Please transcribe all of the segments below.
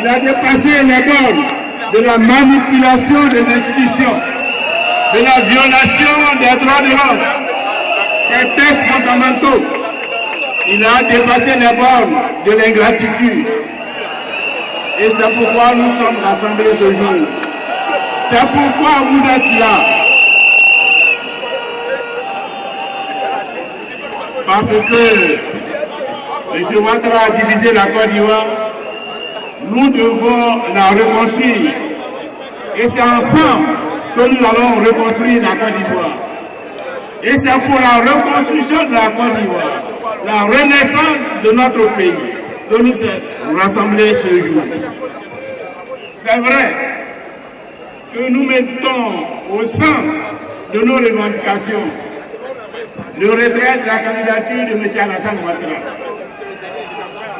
Il a dépassé les bornes de la manipulation des institutions, de la violation des droits de l'homme, des textes fondamentaux. Il a dépassé les bornes de l'ingratitude. Et c'est pourquoi nous sommes rassemblés ce jour. C'est pourquoi vous êtes là. Parce que M. Ouattara a divisé la Côte d'Ivoire. Nous devons la reconstruire. Et c'est ensemble que nous allons reconstruire la Côte d'Ivoire. Et c'est pour la reconstruction de la Côte d'Ivoire, la renaissance de notre pays, que nous sommes rassemblés ce jour. C'est vrai que nous mettons au centre de nos revendications le retrait de la candidature de M. Alassane Ouattara,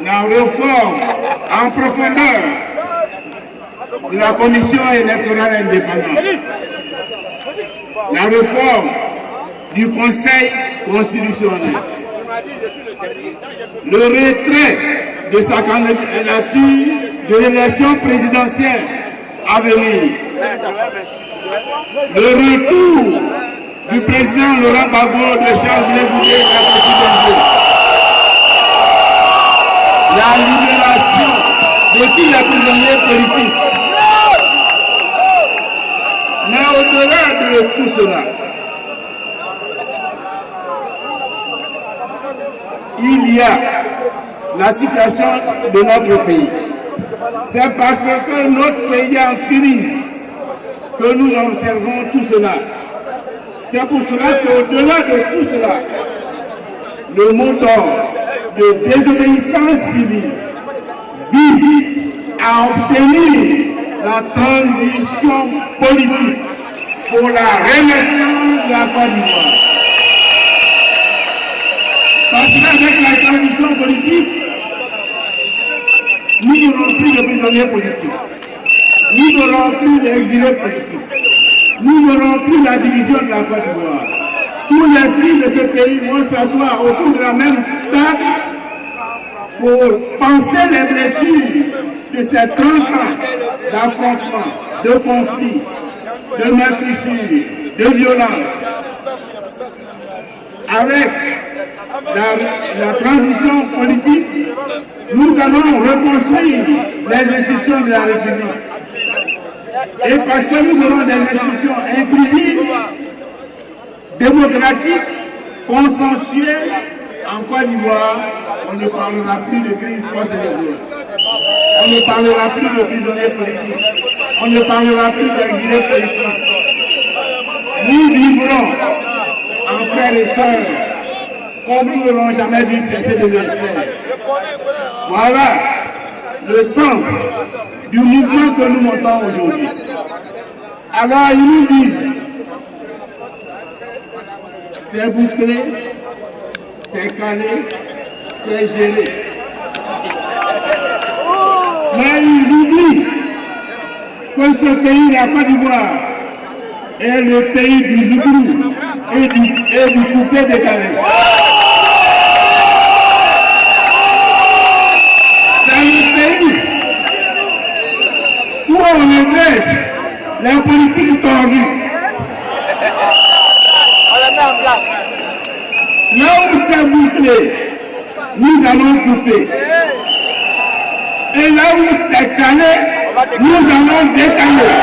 la réforme en profondeur de la commission électorale indépendante, la réforme du Conseil constitutionnel, le retrait de sa candidature de l'élection présidentielle à venir, le retour du président Laurent Gbagbo de Charles-Blé à la présidence, la libération de tous les prisonniers politiques. Mais au-delà de tout cela, il y a la situation de notre pays. C'est parce que notre pays est en crise que nous observons tout cela. C'est pour cela qu'au-delà de tout cela, le mot d'ordre de désobéissance civile vise à obtenir la transition politique pour la renaissance de la Côte d'Ivoire. Parce qu'avec la transition politique, nous n'aurons plus de prisonniers politiques, nous n'aurons plus d'exilés politiques, nous n'aurons plus la division de la Côte d'Ivoire. Tous les fils de ce pays vont s'asseoir autour de la même table pour penser les blessures de ces 30 ans d'affrontement, de conflit, de meurtrissure, de violence. Avec la transition politique, nous allons reconstruire les institutions de la République. Et parce que nous aurons des institutions inclusives, démocratiques, consensuelles, en Côte d'Ivoire, on ne parlera plus de crise post-électorale. On ne parlera plus de prisonniers politiques. On ne parlera plus d'exilés politiques. Nous vivrons en frères et sœurs, comme nous n'aurons jamais dû cesser de le faire. Voilà le sens du mouvement que nous montons aujourd'hui. Alors ils nous disent, c'est bouclé, c'est calé, c'est gelé. Mais ils oublient que ce pays, la Côte d'Ivoire, est le pays du Zouglou et du coupé décalé. C'est le pays où on redresse les politiques tordues. Là où c'est bouclé, nous allons couper. Et là où c'est calé, nous allons décaler.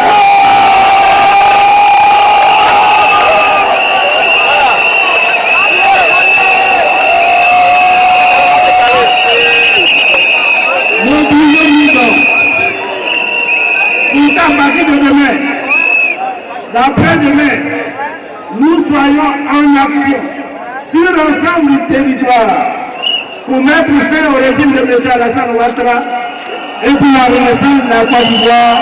Mobilisons-nous donc. Pour qu'à partir de demain, d'après-demain, nous soyons en action sur l'ensemble du territoire pour mettre fin au régime de M. Alassane Ouattara et pour la renaissance de la Côte d'Ivoire.